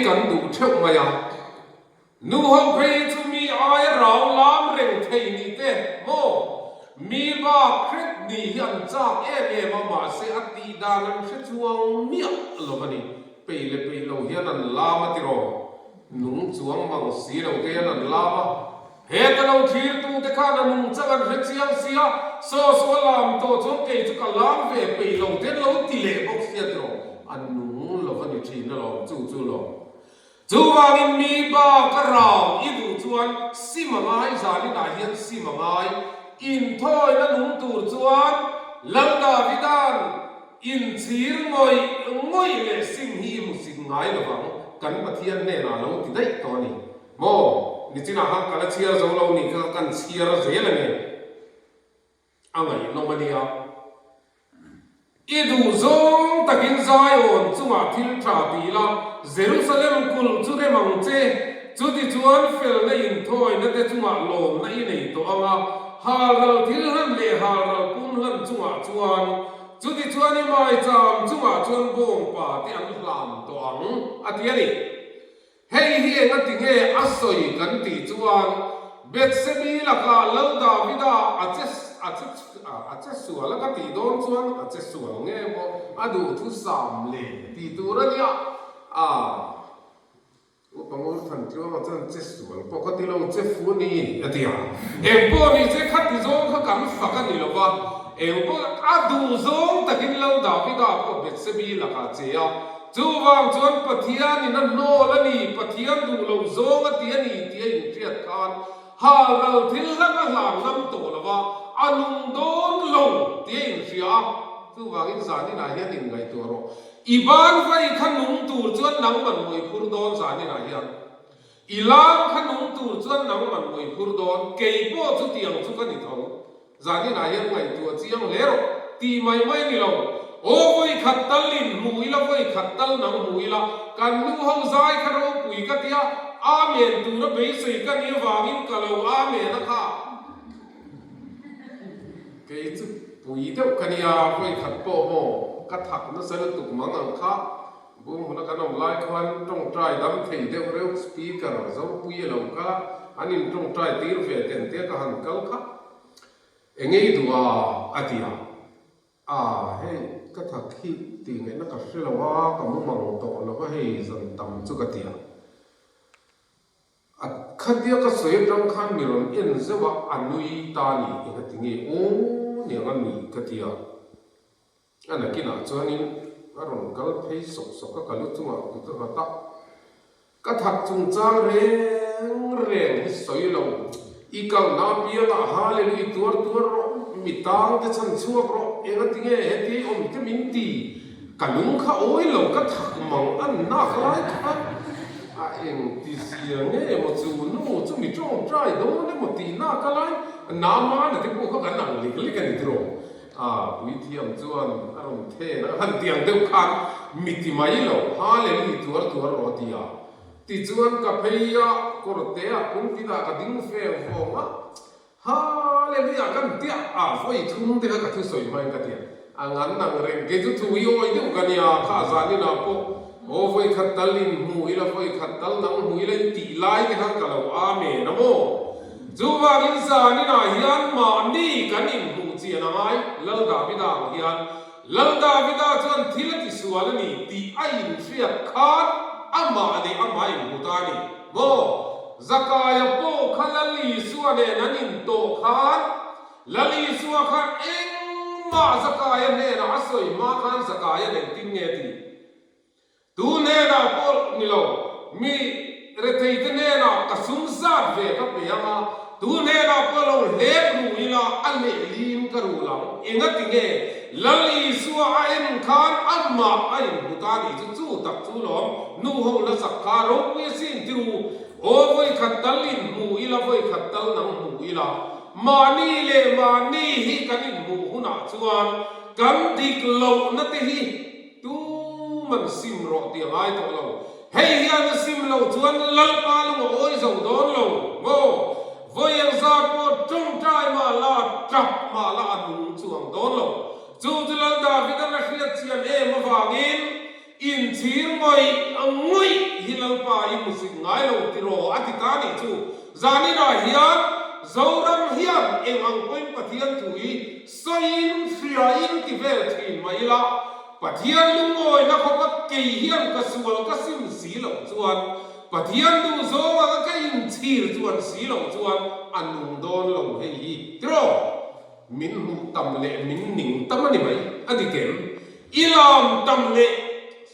กันดูเท่ามายังนูฮงเพย์จะมีอะไรเราล้ำเร่งเทนี่เต้โมมีบ้าคริสนี่ยันจากมาเสียตีดานันเชื่อช่วงเมียหลบนี่ไปเลยไปเราเฮียนันลามาติโรนุ่งช่วงมังสีเราเฮียนันลามาเฮตเราทีตูเด็กข้านุ่งจังกันเฟียงเสียโซลามโตจงเกยจุกลามเวไปเราเต้เราตีเล็บเสียติโรอันนุ่งเราฟังอยู่ที่นั่นเราจู่เราจูวางินมีบ้ากระราวอีดูจวนสิมังไอจานินาเฮียนสิมังไออินทอยนั่นนุ่งตูจวนลังดาวิดานอินชีร์งอยเลสิงฮีมุสิงไงระวังกันปะเทียนเนน่าเราติดได้ตอนนี้โมนี่จีน่าฮักกันเชียร์เราเรานี่กันเชียร์เสียเลยอ่ะไงน้องมันเนี่ยอีดูจงตะกินใจอ่อนจุมาทิลทราปีละเยรูซาเล็มกุลจุเรมังเจจุดที่จวนเฟลในอินทอยนั่นแต่จุมาลมในในตัวอ่ะฮาร์ลทิลหันเลฮาร์ลกุนหันจุมาจวนจุดที่จวนนี่ไม่จำจุมาจวนบงป่าที่อันหลามตัวอังอันนี้เฮ้ยเฮ้ยงั้นถึงเฮ้อัศยกันตีจวนเบสเซบีลักลาลดาวิดาอาจจะสวยแล้วก็ตีโดนชวนอาจจะสวยเงี้ยโมมาดูทุสามเลยตีตัวเนี่ยบางคนท่านที่ว่าจะสวยปกติเราจะฟูนี่อะไรอ่ะเอ็มพวกนี้จะขัดที่โซ่เขากำฝักกันนี่หรอวะเอ็มพวกดูโซ่แต่กินเราดาวิดาพวกเบสบีลักเจียจูวางจวนปะเทียนนี่นั่นโน่แล้วนี่ปะเทียนดูเราโซ่ก็เทียนนี่เทียนเทียนกันฮาเราที่เราก็หลังน้ำตัวแล้วว่าอันโดนลงเตียงเสียคือว่าอินสานี่นายยันยังไงตัวเราอีบ้านไฟขนุนตูจวนนังมันมวยพูดโดนสานี่นายยันอีลานขนุนตูจวนนังมันมวยพูดโดนเกย์พ่อจุดเตียงจุกันนี่ท้องสานี่นายยันไงตัวเจียงเลโรตีไม่นี่เราโอ้ไฟขัดตัลลินมุยละไฟขัดตัลนังมุยละกันนูห้องใจขรบปุยกัตยาอาเมนตูระเบยสิกันนี่วางินกะเลวอาเมนนะคะเกย์จุปุยเดียวกันยาไฟขัดโปโมกัดหักนั่นเสด็จตุกมังอังค่ะบุ้งมันกันน้องไล่ควันตรงใจดำเทียเดียวเร็วสปีกเกอร์เจ้าปุยเหล่าค่ะอันนี้ตรงใจตีรเฟเต็นเตียกันหันกัลค่ะเอ็งไงดูอาทิยาเฮ้กัดหักที่ตีเงินนักศึกษาว่ากับมึงมังโตแล้วก็ให้สันตัมจุกติยาขัดเดียวก็สวยจังขันมีรอนเอ็นเสว่าอันนุยตานีเอ็งติงี้โอ้เนี่ยอันนี้กัดติยาอันนั้นกินจวนนี้อารมณ์ก็เพย์สกก็กลุจุงกุตระตักก็ถักจุงจางเร่งให้สวยลงอีกางนาเปียกหาเลยอีตัวรมีตังแต่ฉันชั่วรเองติงี้เฮติอมจะมินตีกันลุงข้าโอ้ยลงก็ถักมังอันน่าคล้ายครับเองที่เสียงเนี่ยมันจูนู้จะมีจ้องใจโดนเนี่ยมันตีน่าคล้ายน้ำมันเนี่ยที่พวกเขากันนั่งเล็กๆกันนี่ตรงวิธีอันจวนอารมณ์เท่นะฮันเตียงเดียวกันมิติไม่หรอกฮาเลลีตัวรอดีอ่ะที่จวนกับเพย์อ่ะก็รถเตะคุณที่น่ากันดิ้งเฟ่ฟองอ่ะฮาเลลีอ่ะกันเตะไฟทุ่งเตะกันทุกสวยไหมกันเตะงั้นนั่งเร่งเกจุทุยโอ้ยเดี๋ยวกันเนี่ยข้าสานี่นะพวกโอ้ไฟขัดตัลลินหูอีละไฟขัดตัลนังหูอีละตีไล่ที่ข้างกันเราอาเมนะโมจูว่าอินสานี่นะฮิอันมานี่กันอินหูเจียนะไงลัลดาวิดาฮิอันลัลดาวิดาจวนทิลติสวาลนี่ตีไอ้อินเฟียขาดอามาเดอามาอินหูตานี่โมซักายโปขันลัลีสวาเนนันอินโตขาดลัลีสวาขันเองมาซักายเนนะอัศยมาขันซักายเนติงเงตีตูเนนะโปนี่เรามีเรติตเนนะกสุนซาดเวกับเปียมาตูเนนะโปเราเล็บรูอีละอันเลลีมกรูลังเองติงเงลลีสัวไอ้ขานอัมมาไอ้บุตานีจู่ตักจู่หลอมนูฮงละสักการุเวสินติรูโอ้ไว้ขัดตัลลินหูอีละไว้ขัดตัลนังหูอีละมานี่เลมานี่ฮิกันอินหูหุนาจวนกันดิกโลนัตฮิตูมันซิมรอตีไงตัวเราเฮียนซิมเราจวนลัลปาลงโอ้ยส่งโดนเราโง่ว่ายังซาโกจงใจมาลาจับมาลาดุงช่วงโดนเราจูจุลัลดาวิดานักเรียนเชียนมาฟังอินชีร์ไม่งุย hilal pa i musik ngai lo tiro atikani chu zanina hian zoram hian engang point pathian thui soin friain tivel thin maila pathian lungoi na khopa ke hian ka sual ka sim si lo chuan pathian du zo ga ka in chir chuan si lo chuan anung don lo hei hi tiro min hum tam le min ning tamani mai adikem ilam tam le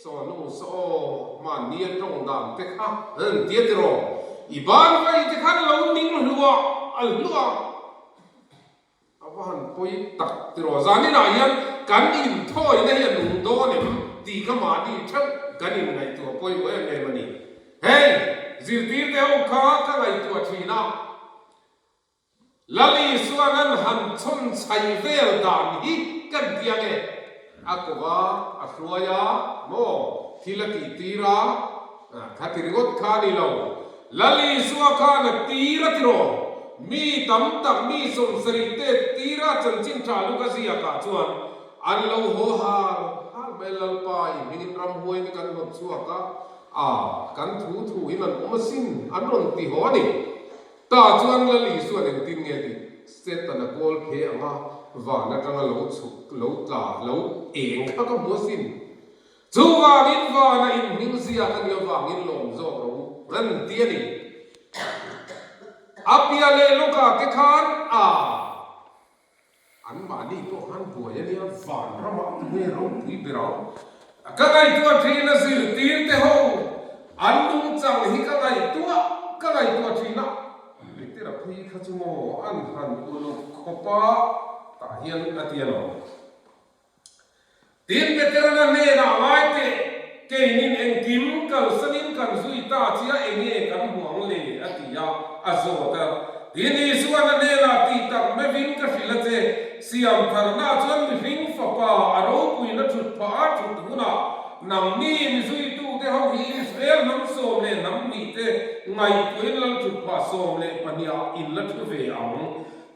so no so man nia tong dam te kha tie tiro iban vai te khan lo ning lua al lua awan poi tak tiro zani na yan kan in thoi na hian nung do ne ti ka ma di thak kan in ngai tu poi mo em nei mani hey zir tir te ho kha ka ngai tu thina lali suanan han chon chai vel dan hi kan tiange akova afruaya mo thilati tira khatirigot khani lo lali suwa khana tira tiro mi tam tak mi som sarite tira chanchin chalu ka sia ka chuan an lo ho ha belal pai min ram huai ni kan hot chuwa ka kan thu hinan omasin anon ti ho ni ta chuan lali suwa eng tin nge ti set na kol phe anga wa na tanga lo chu lo tla lo eng kha ka mosin chuwa in wa na in ning sia kan yo wa in lom zo ro ran ti ni apia le loka ke khan an ma ni to han bo ya ni van ra ma me ro pi berao ka ngai tu thina sil tir te ho an nung chang hi ka ngai tu thina te ra phi kha chu mo an han tu lo khopa ta hian atiano tin veterana ne na mai te ke nin en kim kal sanin kan zui ta chia enge kan huang le atia azota ini suana ne na ti tak me vin ka filate siam tharna chuan mi hing fa pa aro pui na thut pa thut huna nam ni mi zui tu te ho hi israel nam so le nam ni te ngai puin lam thut pa so le pania in la thu ve ang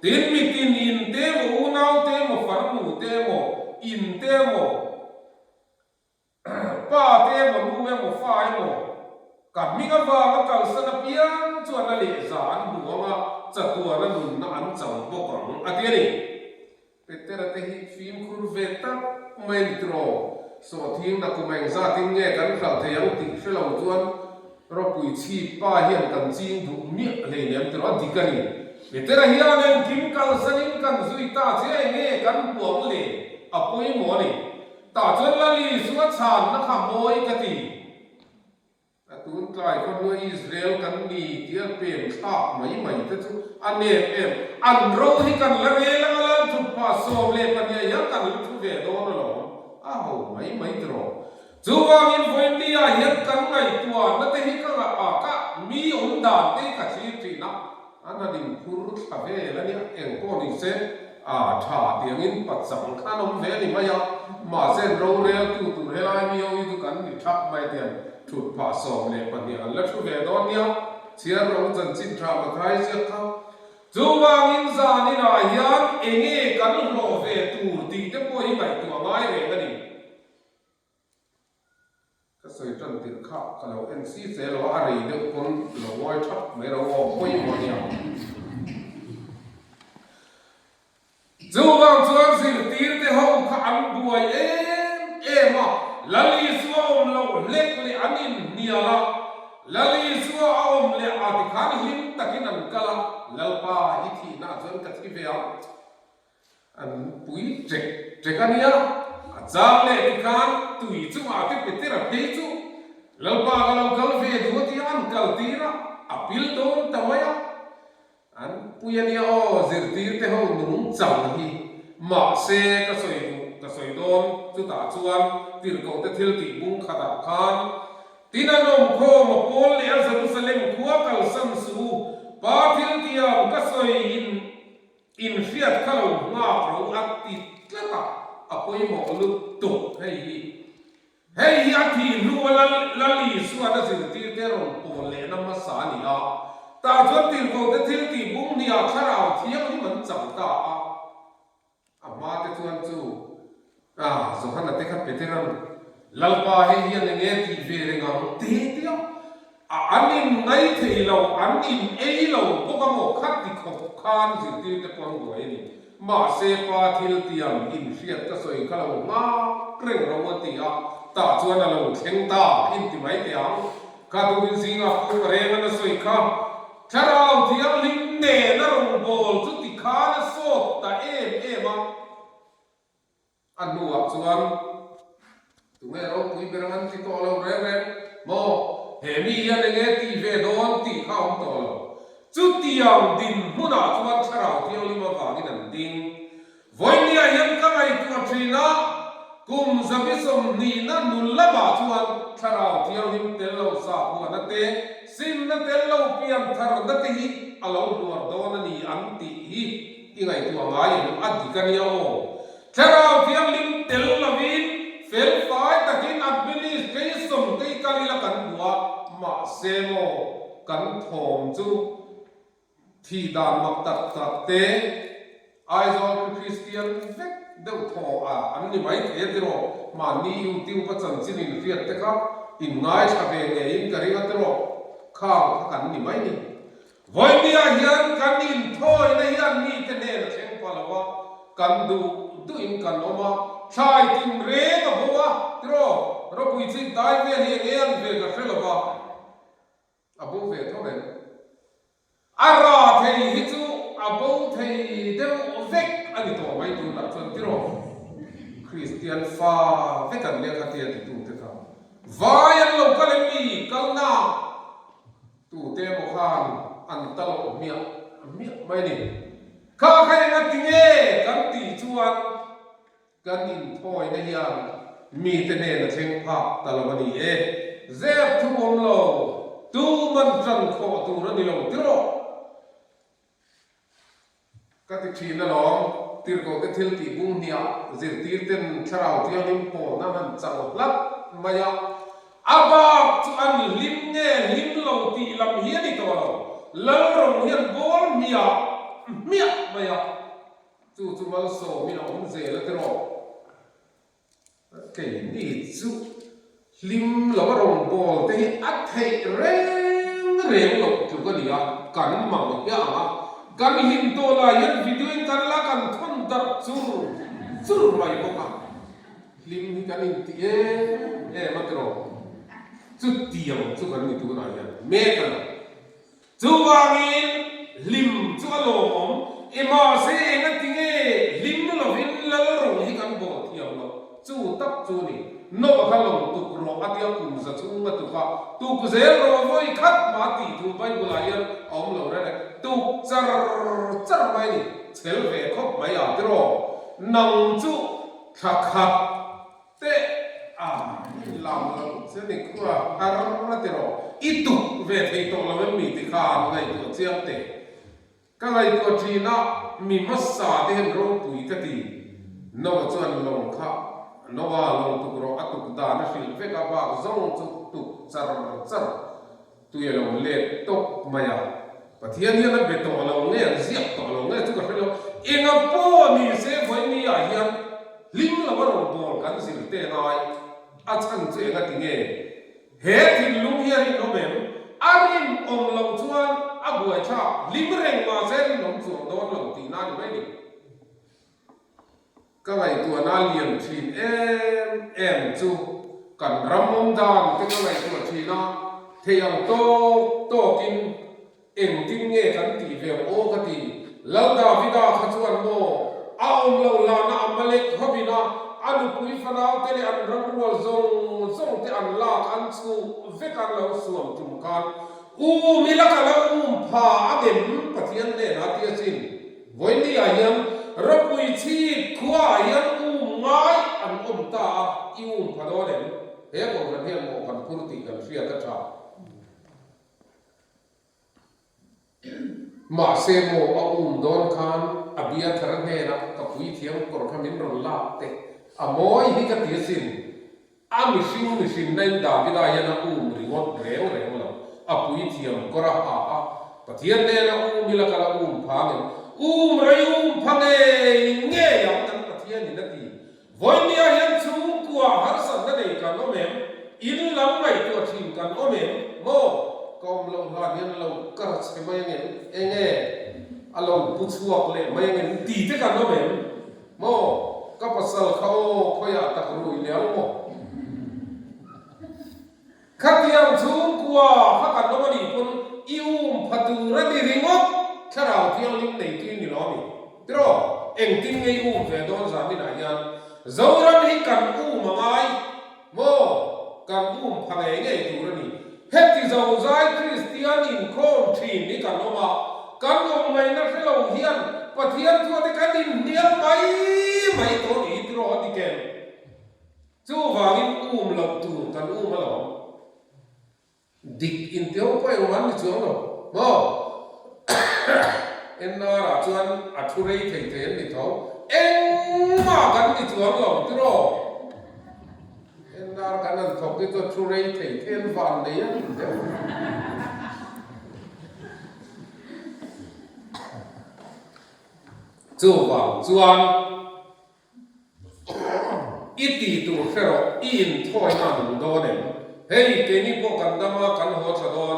tin mi tin in te mo unau te mo farmu te mo in te mo pa te mo nu me mo fa mo ka mi ga wa ma kal sana pian chuan la le za an bu ma chatua na nun na an chang bo kang atiani petera te hi film khur ve ta main tro so thing na kumeng za ting nge kan khal the yang ti shelo chuan ro pui chi pa hian kan ching du mi le lem tro dikani petera hian en kim kal sanin kan zui ta che nge kan puang le apoi mo ni ta chuan la li suwa chan na kha moi ka ti atun tlai kon no Israel kan ni tia pen kha mai te chu ane em an ro hi kan la ve la la thu pa so le pan ya kan lu thu ve do no lo ho mai tro chuwang in voindia hian kan ngai tua na te hi ka ka mi on da te ka chi tri na ana ding phur tha ve la ni eng ko ni se tha tiang in pat sang khanom ve ni maya ma zen ro re tu he lai mi o tu kan ni thap mai tian thut pa som le pan ni an la thu ve do nia chiar ro chan chin tha ma thai se kha chuwang in za ni na hian enge kan lo ve tur ti te po hi mai tu ngai re ka ni ka soi tan tir kha ka lo en si se lo a ri de kon lo wai thap mai ro o poi mo nia chuwang chuan sil tir te ho kha an buai ma lali suwa om lo lek le anin niala lali suwa om le atikhan him takin an kala lalpa hi thi na chuan ka thi ve an pui trek ania achang le tikhan tui chu ma ke petera phe chu lalpa ka lo kal ve du ti an kal tira apil don tamaya an pui ania o zir tir te ho nung chang hi ma se ka soi don chu ta chuan tir ko te thil ti bung khada khan tinanom kho ma pol le Jerusalem khuwa kal sam su pa thil tiam ka soi in fiat khalo nga pro ati tlata apoi mo lu to hei ati nu la li suwa da zir tir te ron pol le na ma sa ni a ta chuan tir ko te thil ti bung ni a kharau thiam ni man chang ta ama te chuan chu zo han te khat peteran lalpa he hian nge ti ve renga te tia anh in ngay thì lâu anh in ấy lâu có cái một khắc thì không khan gì tiêu cái con người này mà xe pa thiêu tiệm in phiệt cái sợi cái lâu ngã kêu lâu thì ta chuan là lâu khen ta in thì mấy tiếng cái đồ in gì ngã không rèn nó sợi khá chả đâu thì anh linh nè nó rồng bol chút thì khá nó sốt ta em anh mua chuan tụi nghe đâu quý bên anh thì to lâu rèn mò hệ mi anh nghe thì về đón thì không to lâu chút tiệm din muốn nào chuan chả đâu thì anh mà vào cái nền din với nia hiện các ngày tuần trì na cùng giờ biết xong nì na nul la ba chuan chả đâu thì anh tel lâu sa của anh te sim na tel lâu pian thar na te hi alo luar do na ni an ti hi i ngày tuần mai anh đi cái nhau chả đâu thì anh tel lâu vin fel fai takin administration cái kalila kan bua ma semo kan thom chu thi dan mak tak te ai zo Christian vek deu tho an ni mai the dro ma ni youtube pa chan chin in riat te ka in ngai cha ve nge in kari ga dro kha kan ni mai ni voi bia hian kan in thoi na hian ni te ne na theng pa lawa kan du in kan oma chai tim re ka bowa dro ro pui chi dai ve hi nge an ve ka felova abu ve tho ben ara thei hi chu abu thei deu vek ani to mai tu la chon tiro Christian fa vekan le ka tia tu te ka vai an lo ka le mi kal na tu te mo khan an talo mi mai ni ka khai na tinge kan ti chuan kan in thoi na hian mi te ne na theng pha talawani e zep thu om lo tu man tran kho tu ra ni lo tiro các cái chuyện đó tiêu có cái thiếu tỷ bung nia diệt tiêu tên trào tiêu lim po na man chẳng lắm mà ya aba chu an lim nghe lim lâu tỷ làm hiến đi to lâu rồng hiến bol mía mà ya chu mal so mi ông dễ là cái cái này chu lim lâu rồng bol thế ắt thấy reng lộc chu cái gì cắn mỏng ya kan hin to la yan video kan la kan thon dar zur mai ko ka lim ni kan in ti ma tro chu tiam chu kan ni tu na yan me kan chu wangin lim chu alom ema se na ti nge lim lo vin la ro hi kan bo tiam lo chu tak chu ni no ka long tu ro atia kum sa chu ma tu ka tu ku ze ro voi khat ma ti tu bai bulayan om lo re tu char mai ni chel ve khop mai a tro nang chu kha te lam se ni kua har na tro i tu ve thei to la mi ti kha ngai tu chiam te ka ngai ko thi na mi ma sa te hem ro pui ka ti no chuan long kha no wa long tu ro atuk da na fil ve ka ba zong chu tu char tu ye long le tok maya pathian hian an beto lo nge an ziak to lo nge chu ka helo inga po ni se voi ni a hian lim la wa rong bol kan sil te nai a chan che ga ti nge he thin lung hian no mem arin om lo chuan a buai cha lim reng ma se ri nom chu do lo ti na ni mai ni ka ngai tu na lian thin em chu kan ramom dan ke ka ngai tu thin na theyang to kin em tin nghe kan ti ve o ka ti lau da vida khachuan mo aum lo la na amalek hobina anu pui fanau te an ram rual zong te an la an chu ve kan lo suam tum kan u milaka la pha agem pathian le na ti sin voi ni a hiam rapui chi khua hiam ngai an ta i phado le he ko ran hiam mo kan purti kan sia ta tha ma se mo don khan abia tharan he na ka pui thiam kor khamin ron la te amoi hi ka ti sin a mi sin nai da vida ya na ringot reo lo a pui thiam kora a pathian ne na mi la kala phang rai phange nge yang kan pathian ni na ti voi mi a hian chu kwa har san na nei ka no mem in lam ngai to thin kan o mem mo วันนี้เราก็ใช้ไม่เงี้ยเองเราผู้ช่วยเลยไม่เงี้ยตีที่กันก็เหมือนโม่ก็ภาษาเขาอยากตะกรุยแล้วโม่ข้าเทียมชูกัวข้ากันก็มาดีคนอิวพัดูระดีริงอกข้าเราเที่ยวลิ้นในที่นี่ล้อมีที่รอเอ็งทิ้งไอ้อูเวดอนสามีนายยันเจ้ารันให้กันอูมาไงโม่กันอูพังเองไอ้ตัวนี้เฮติเจ้าใจคริสเตียนินโคมทีนี่กันออกมากันออกมาในนั้นเราเฮียนปะเทียนตัวเด็กกันดินเนียไม่ตัวนี้ที่รอที่แกจู่ว่ากินอูมหลับตัวกันอูมาหรอดิกอินเดียวไปวันนี้จ้องหรอโม่เอ็นนาราชวนอัศวินเทนนี่ท้องเอ็งมากันนี่จ้องหรอที่รอเอ็นนากันนั่นท้องที่ตัวอัศวินเทนฟันเนี่ยเดียวจู่ว่าจวนอิติตัวเฟรอินทอยนั่นโดนเองเฮ้ยเกนี่พวกกันดามากันหัวชะดอน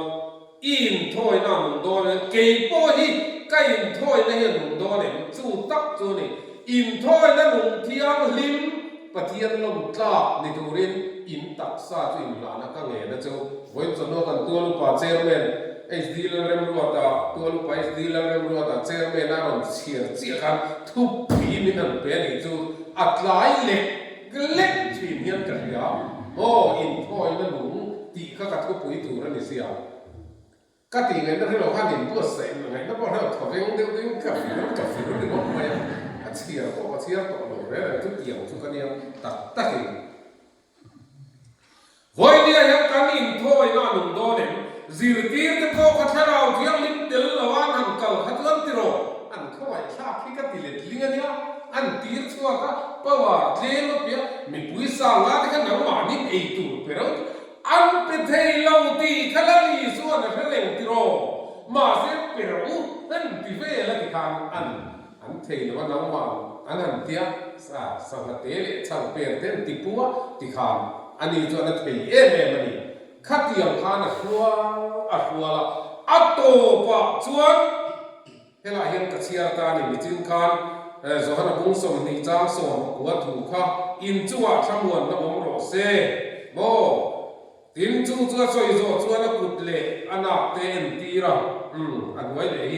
อินทอยนั่นโดนเองเกย์พวกที่ก็อินทอยนั่นโดนเองจู่ตักจู่นี่อินทอยนั่นเที่ยงลิมปะเทียนลมตาในตัวเรียนอินตักซาจู่อินลานักกังเงินนะจู่วันจันทร์กันตัวลูกป้าเชอร์แมนSD เราเริ่มรู้ว่าตัวลูกไป SD เราเริ่มรู้ว่าเจอเมน่าเราเชียร์กันทุบปีมินันเป็นอีกจู่อัดไลเล็กเล็กทีนี้กันยาโอ้อินพ่อยนั่นหนุ่มตีข้ากัดทุบปุ๋ยถูนั่นนี่เสียก็ตีไงนั่นที่เราข้าเห็นตัวเซ็งไงนั่นพอเราถอดเรื่องเดียวกับฝีรุ่นหนึ่งว่าไม่เชียร์ก็เชียร์ต่อหนูเลยทุกอย่างทุกกันเนี่ยตัดเองวันนี้ยังการอินพ่อยนั่นหนุ่มโดนเนี่ยzirtir te ko khathara thiang lim tel lawan an kal khatlan tiro an khawai kha khi ka tilet lingania an tir chua ka pawa tlelo pia mi puisa nga te kan ma ni ei tu pero an pe thei lo ti khalali su an releng tiro ma se pero an ti ve la ti kan an thei lo na ma an tia sa la te le chang per ten ti puwa ti khan ani jo na thei e me maniขัดเตียงข้านะชัวละอัตโตปะชวนเฮลาเห็นกัจเชียร์ตานี่มีจินคานสหันบุ้งสมนิจามสมหัวถูกข้าอินจัวขมวนนะผมรอเซ่โมตินจูจัวซอยโจจัวนะกุดเล่อันนับเต็นตีระอันไว้เลย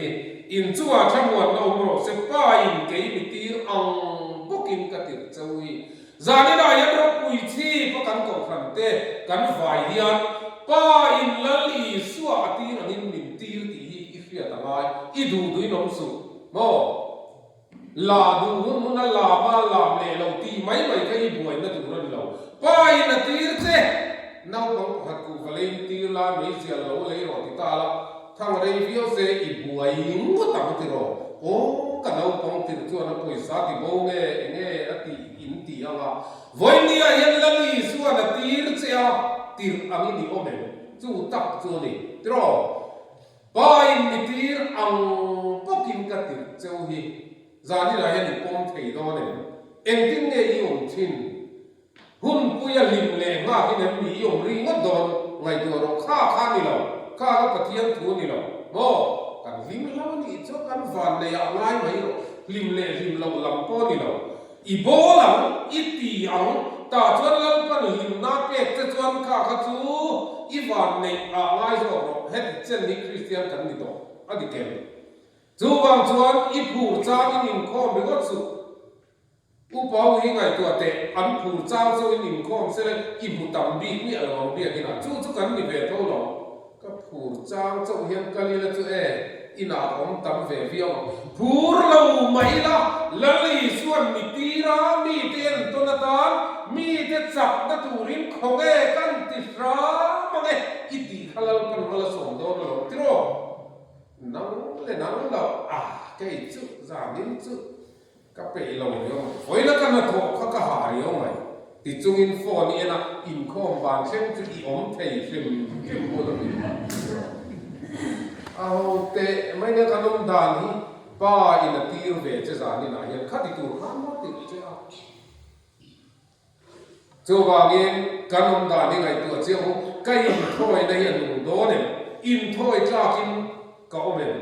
อินจัวขมวนนะผมรอเซ่ป้าอินเกยมิตีอังบุกินกติดจวีจานี่ได้ยังรบกุยที่พวกกันก่อขันเตกันฝ่ายเดียนป้าอินละลีสัวตีนังอินมินตีตีอีเฟียต่างไงอีดูดูน้องสุโมลาดูนู่นลามาลาเล่เราตีไม่ก็อีบวยนั่นดูนั่นเราป้าอินตีเจ้น้องต้องหัดกูฟลีตีลาไม่เสียเราเลยรอติตาละทั้งเรื่องวิวเซอีบวยงูตั้งติรอโอ้กันเราต้องติดตัวนักปุยสาติโบเง่อติอินตีอ่ะวันนี้เห็นละลีสัวนัดตีเจ้าตีอันนี้โอเมนจู่ตักจู่นี่ตรอป้าอินมิตีอังพวกกินกันติเจ้าฮีจานี่เราเห็นปมเทียดอนเนี่ยเอ็งทิ้งเงี้ยยงทิ้งหุ่นปุยลิมเล่ง่าที่เนี่ยมียงริงก็โดนไงตัวเราฆ่านี่เราฆ่าก็ปะเทียนทูนี่เราโม่กันลิมเรานี่เจ้ากันฟันเลยอะไรไม่รู้ลิมเล่ลิมเราลำป้อนี่เราอีโบหลังอีตีอังตาชวนลังปันลิมนาเป็ดจะชวนข้าขจูอีวันในอะไรโซ่เฮ็ดเช่นนี้คริสเตียนกันนี่ต่ออดีตเก่งจู่บางชวนอีผู้จ้างนิมข้อมไปก็สุอุปเอาให้ไงตัวเตะอันผู้จ้างจะนิมข้อมเสียอีผู้ต่ำบีนี่อะไรบางเบี้ยกินอ่ะจู่กันนี่เวทเท่าหรอก็ผู้จ้างจะเห็นกันนี่ละจู่อินาผมตั้งเวียวผู้เราไม่ละละลีส่วนมีตีรามีเตียนตุนตานมีเด็ดจับนัตูรินของกันติดรามังอิติขลังกันมาละส่งโดนเราที่รอนั่งเลยนั่งเราแกจุจามินจุก็ไปเราเนี่ยโอ้ยแล้วกันนะทอกเขาก็หาเรื่องไงติดจุงอินโฟนี่นะอินคอมบางเช่นจุดอีอมเทยฟิมหมดเลยเอาแต่ไม่เนี่ยกันนุ่มดานี่ป้าอินตีร์เวชจานี่นะยังขัดตัวข้ามมาติดเจ้าเจ้าบางเองกันนุ่มดานี่ไงตัวเจ้าก็ยังถอยได้ยังโดนเนี่ย อินถ้อยจ้ากินเก่าเหม็น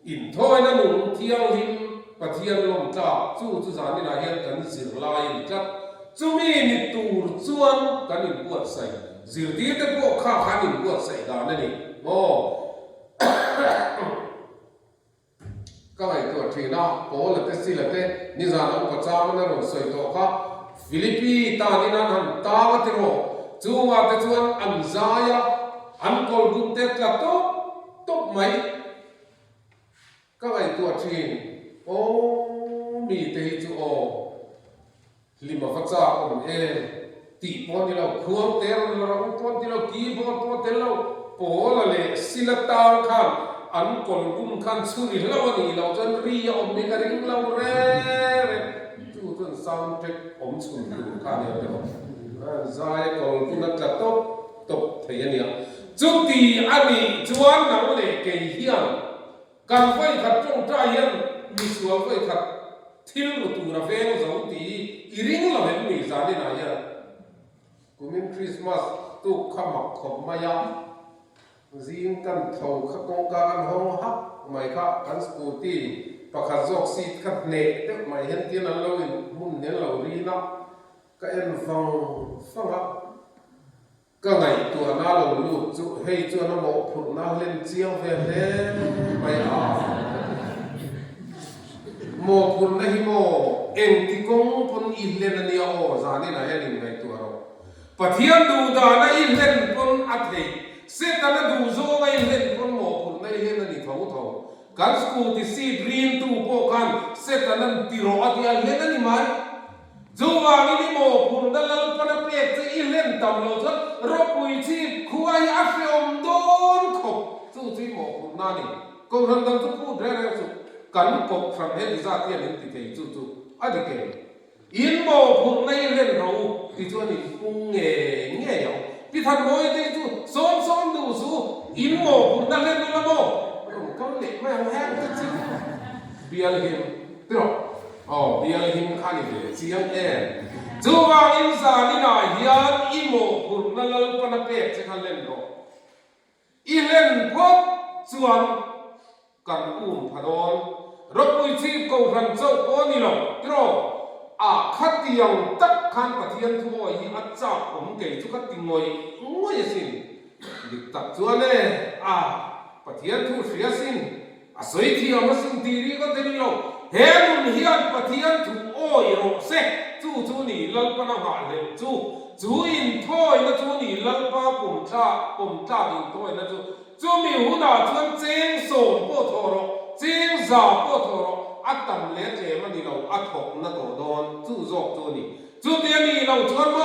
อินถ้อยนั่นหนุ่มเที่ยวหิมปะเทียนลมจ้าจู่จุสานนี่นายกันสิรลายจัดจุมีนิตูรจวนกันอินปวดใส่สิรดีแต่พวกข้าขันอินปวดใส่กันนั่นนี่โอ้ก็ไอ้ตัวทีน่ะโอ้ละเตสิละเตนิจานุปัจจามันนั่งสวยตัวข้าฟิลิปปีตาดินันหันตาวติโรจูว่าแต่ชวนอันซายาอันกอลกุนเตกลับตบไหมก็ไอ้ตัวทีโอ้มีเตยจูโอลิมาฟัจจาอมตีปอนที่เราควงเตลเราปอนที่เรากีบอลปอนเตลเราโปละเลยศิลตาข้างอันกอลกุนขันสุริเราวันนี้เราจะเรียอมมีกระดิ่งเราเร่จู่จนซาวด์เทคอมสุนดูข้าเนี่ยเดี๋ยวใจกอลกุนนักจัดตบเทียนเนี่ยจุดที่อันนี้จวนหนังเล็กเกี่ยงการไฟขัดจงใจยันมีส่วนไฟขัดทิลรุตูระเฟงสองตีอีริงเราเห็นมีสารนี่นะยันกุมินคริสต์มาสตุกขมักขบมายาจิงกันเท่าขกงการห้องฮักไม่ค่ะกันสกูตี้ประคับจอกซีดขัดเนตเด็กไม่เห็นที่นั่นเรามุนเนี่ยเรารีนักก็เอ็นฟังอ่ะก็ไงตัวน่าเราลูดจุให้จวนน้ำหมกผุดน่าเล่นเจียวเฟรไม่เอาโมผุดนะฮิโมเอ็งที่กงพนอินเลนนี่โอจานี่นะเอ็งไงตัวเราปะเทียนดูดานะอินเลนพนอัดเหเสร็จแล้วดูโซ่ไงอินเลนพนโมผุดนะอินเลนนี่ท้องการสกูติซีดรีนตูโปกันเสร็จแล้วติโรอัดยันเลนนี่มันจูวานี่โมผุดนั่นแล้วปนเปรียกจะอินเลนตำรวจรบปุยชีพคุยอาเฟียมโดนขบจู่ที่โมผุดนั่นนี่ก็รันดังจะพูดเรื่องสุดกันกบทำให้ดิซาเทียนติดใจจู่ๆอะไรกันอินโมผุดในเล่นเราที่ตัวนี้ปุ้งเงี้ยพี่ท่านโมยที่จู่ซ้อมดูสู้อินโมผุดนั่นเล่นนี่ละโมก็เล็กไม่เอาแห้งจริงเบียร์หิมติโรเบียร์หิมข้านี่เลยเสียงจูวาอินซานี่น่ะยันอิโมผุดนั่นเล่นปนเปกจะขันเล่นเราอีเล่นพบส่วนกันพดอนรบปุยชีพกูรันเจ้าโอนี่หรอกตรอขัดเตียงตักขันปะเทียนทั่วอีอัจฉริผมเก่งทุกขัดติงอยงวยสินดิตักจวนเลยปะเทียนทั่วเสียสินสวยที่อามาสินตีรีก็เดินเราเฮมุนเฮียนปะเทียนทั่วโอยโรเซจู่นี่ลัลปนาหาเลจู่อินถ้อยนะจู่นี่ลัลปาปุ่มจ้าอินถ้อยนะจู่มีหัวหน้าจวนเจงส่งโปทอรเจงซาโปทอรอัตตัมเลเจมันนี่เราอัดหกนะตัวโดนจู่จอกจู่นี่เดียนี่เราชวนโม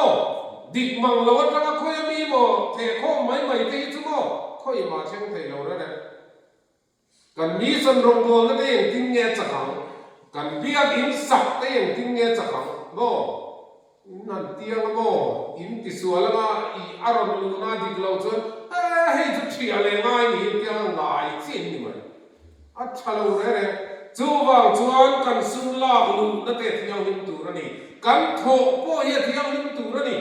ดิกมังเราจะมาคุยมีโมเทโคไม่ตีจู่โมคุยมาเชิงเทเราแล้วเนี่ยกันมีสันรงโบนั่นเองทิ้งเงี้ยจักรกันเบียกินสักเองทิ้งเงี้ยจักรโมนั่นเตียงโมอินติสวลมาอีอารมณ์ลูนาดิกเราชวนให้จุดเฉียเลยง่ายนี่เตียงง่ายจริงนี่มันอัจฉริยะเลยจูบางจวนกันสุนลากลูนั่นเตียงหิมตูระนี่กันโถโป้ยเตียงหิมตูระนี่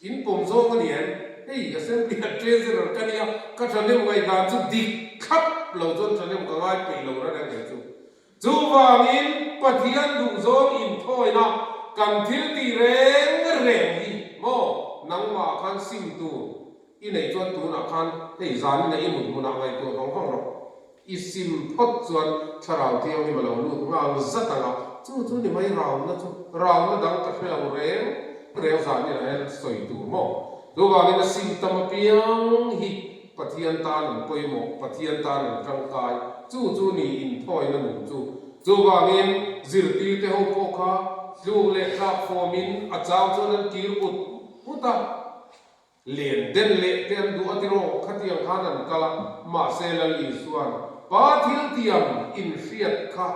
อินปุ่มโซ่กันเนี่ยเฮ้ยเส้นเปียเทรเซอร์กันเนี่ยก็ฉันเรียกว่าการจุดดิขับเราจนฉันเรียกว่าง่ายไปเราแล้วเนี่ยจูบางอินปะเทียนดูโซอินถ้อยนะกันทิลตีเร่งฮีโมนังมาคันซิมตูอินไอจวนตูนักคันไอจานนี่อินมุนนักไอตัวของเราอิซิมพดจวนชราวที่ยังมีมาเราลูกงานจัดต่างจู่นี่ไม่เรานะเรานะดังกระเพื่อมเร็วจานนี่นะสวยตูโมดูว่านี่ซิมตามเปียงฮีปะเทียนตาหนึ่งปอยโมปะเทียนตาหนึ่งร่างกายจู่นี่อินถ้อยนั่นจู่ว่านี่จิรตีเตหกข้าลูกเล็กครับฟอร์มินอาจารย์จนนั้นกีรุอุตาเลียนเด่นเล็กเต็มดูอัติโรขัดยังขานันกละมาเซลลีส่วนปาทิลเตียมอินเฟียดข้า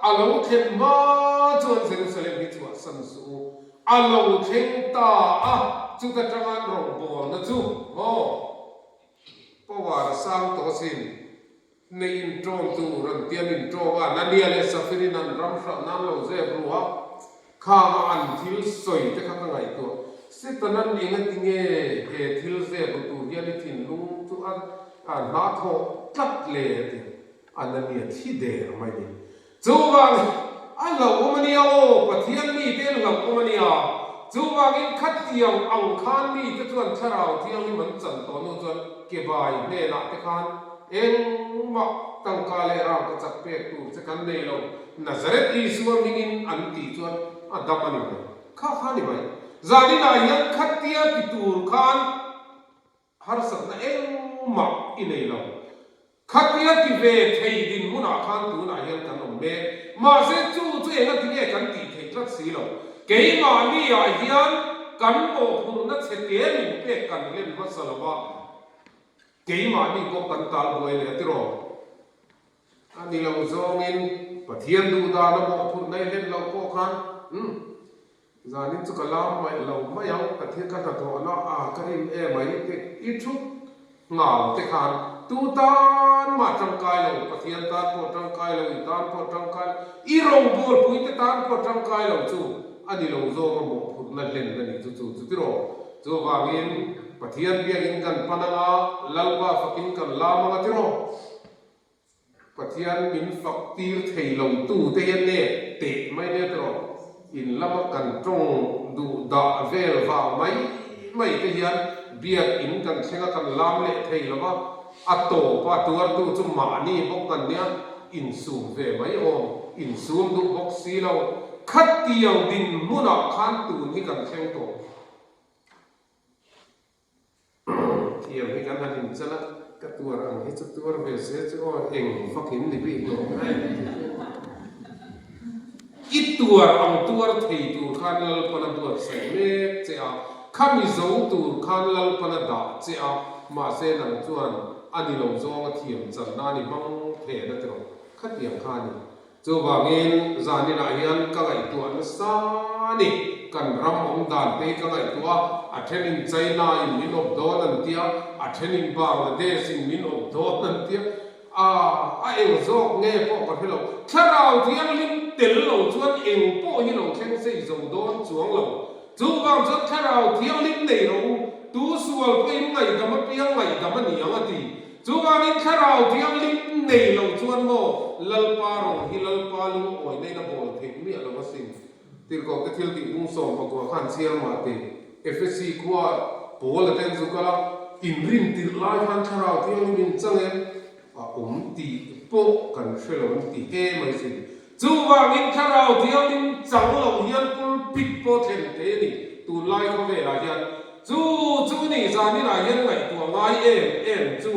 อาลูเข็มมาจนเซรุสเลมฮิตวสันสูอาลูเข็มตาจุดจังอันรองบอลนะจู่เพราะว่าสร้างตัวสินในอินโทรตูรันเตียนอินโทรว่านั่นเดียเลสฟิรินันรัมฟระนั่นเราเจ็บรู้ว่าข้ามาอันทิลสวยจะข้าไงตัวสิตนั้นเองติงทิลเจ็บตัวเดียลิทิน หาโทตัดเลยอันนั้นเนี่ยที่เดรไม่ดีจูบังอันเราอุมานียโอปะเทียนมีเต็นเราอุมานียจูบังอินขัดเตียงอังคารมีจะชวนชะเราเที่ยงนี่มันจันตัวนู้นชวนเก็บใบเนนักที่คานเอ็งมักตั้งกาเลเราก็จับเป็ดตูจะกันเนเรานาซาเรตอิสวามิงินอันตีชวนอันดับอันนี้ไหมข้าข้านี่ไหมจาดินายังขัดเตียปิตูร์คานฮาร์สักนะเอ็งมักอินเนเราขัดเตียที่เวทให้ดินมุนาคานตูน่ายังกันอมเมมาเสจูเองก็ที่เนี่ยกันตีให้รักสีเราเกี่ยมานี่อาเฮียนกันโอ้พูนัดเสถียรมิเป็ดกันเล่นมาสลับเกี่ยมานี่ก็กันตาบวยเลยที่รออันนี้เราจงอินปะเทียนดูดานะโอ้พูในเล่นเราก็คันจานิจุกลามไม่เราไม่เอาปะเทียนกันตัวนะกันอินไม่อีชุกเงาเตะคันตูตานมาจังกายเราปะเทียนตานพอจังกายเราอีตานพอจังกายอีรงบูรปุยตานพอจังกายเราจู่อันนี้เราโจมบอกพูดนั่นเล่นนั่นนี่จู่ที่รอจู่วางินปะเทียนเบียกินกันปนังอาลาวบ้าฟักินกันลามังที่รอปะเทียนมินฟักตีร์เทลงตู้เตียนเน่เตะไม่เนี่ยที่รออินลาบกันจงดูดาเวลว่าไม่เตียนเบียกินกันเชงกันลามเละเทลว่าอัตโตปะตัวตู้จุมานี่บอกกันเนี่ยอินซูมเวไม่อมอินซูมดูบอกสีเราขัดเตียงดินมุนักขันตูนที่กันเชียงโตเทียมให้กันหันจะละกัตัวรังให้จุดตัวเวสจะก็เองฟักหินดิบีโลอีตัวอังตัวเทียตัวขันลปนตัวเสเมเจ้าข้ามีโจตัวขันลปนดาเจ้ามาเสนังจวนอันนี้เราจงเทียมจันนานี่บังเทนั่นตัวขัดเตียงขันจูบางเงินจานินายันก็ไอตัวนั้นสานี่กันรำองดานเตก็ไอตัวอัศนินไชน่าอินมินอบโดนันเตียอัศนินบางประเทศอินมินอบโดนันเตียเอ็งโจกเงี้ยพวกกันให้เราถ้าเราเที่ยงลิ้นเต๋อเราชวนเอ็งพวกที่เราเช่นเสียงโดนจวงเราจูบางชวนถ้าเราเที่ยงลิ้นในเราตู้ส่วนไปไงก็มาเพียงไงก็มาเหนียวมาตีจูบางนี้ถ้าเราเที่ยงลิ้นในเราชวนโมลัลปาร์ฮิลัลปาลุงโอยในระบบเทคนิคเราว่าสิ่งที่เราจะที่ที่มุ่งส่งประกอบขันเสียงมาเตะ FSC กว่าโปลเทนสุกละอินริมติดไล่ขันชาเราที่เรามินจังเองตีโปกันเชลล์ตีเอไม่สิจูว่ามินชาเราที่เรามินจังเราเฮียนปุ่นปิดโปเทนเตนี่ตัวไล่เขาเวลาเฮียนจูนี่จานี่ไหนเฮียนไงตัวไล่เอ็มจู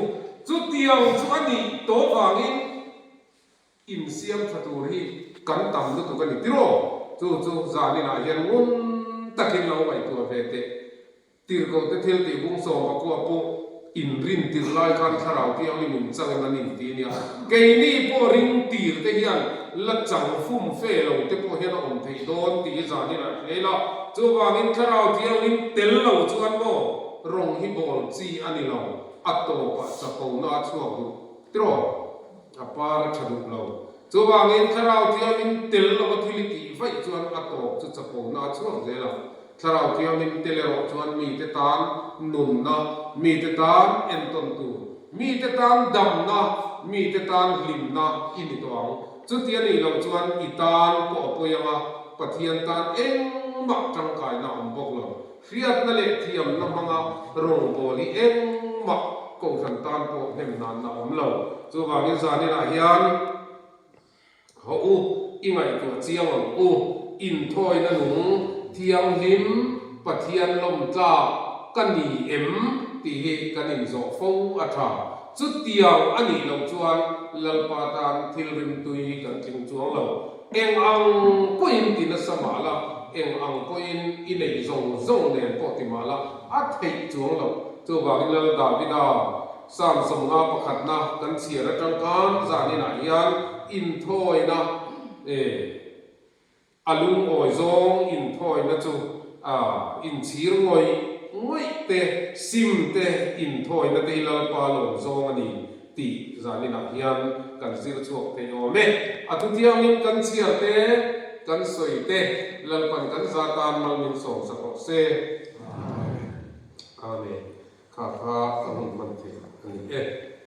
เตียวจูอันนี้โตว่ามินอินเซียมทัตุรีกันตำดูตัวกันอีกทีโร่จู่จานี่นะยันงุนตะกินเราไว้ตัวเวทตีร์ก็จะเที่ยวตีบุ้งโซ่ปะกัวปุ๊อินรินตีร์ไล่กันชาเราที่เอาไม่มุ่งจังนั้นนี่ทีเนี่ยเกนี่พอริงตีร์เทียนละจังฟุ้มเฟลเราที่พอเห็นองค์ที่โดนตีจานี่นะเฮ้ยละจู่ว่ามินชาเราที่เอามินเตลเราจวนโมรงฮิบอลจีอันนี้เราอัตโตปัสสะปูนาชัวดูทีโร่ปาร์ชดุเราจูบางเงินถ้าเราเที่ยวมินเตลเราที่ลิกิไฟจวนอัตโตจุดสะโพกน่าช่วงเจริญถ้าเราเที่ยวมินเตลเราจวนมีเตตานนุนนะมีเตตานเอ็นตันตูมีเตตานดำนะมีเตตานลิมนะอินิตัวจุดที่นี่เราจวนอีตานก็อพยมาปะเทียนตานเอ็งมักจังกายนะอมบอกเราเฟียดนั่นแหละเทียมน้ำมังอาโรงบอลีเอ็งมักกูสันตานพวกเห็นนานนะอมเราจูบางเงินสานี่นะยันเขาอีไงตัวเจียงอินทอยนั่นหนูเทียงลิมปะเทียนลมจ้ากันนีตีเหกันนินโซฟูอัฐาจุดเดียวอันนี้เราจวนลัลปาตานทิลริมตุยกันจิงจวงเราเอ็งอังก็อินตินสมาละเอ็งอังก็อินในซงเนี่ยปฏิมาละอัฐิจวงเราตัวบางลัลดาวิดาสามสมงาประคัดนะกันเสียระจังการจานี่นายันอินทอยนะอลุงโอยซงอินทอยนะจูอินชีรงอยเตซิมเตอินทอยนะเตลปาลงซงอันนี้ตีจานี่นะยันกันสิรชวกเตโยเมอตุที่ยังมินกันเสียเตกันสวยเตลปันกันซาตานมังมินส่งสกอเซอาเมนข้าพระองค์มันเถิด เอ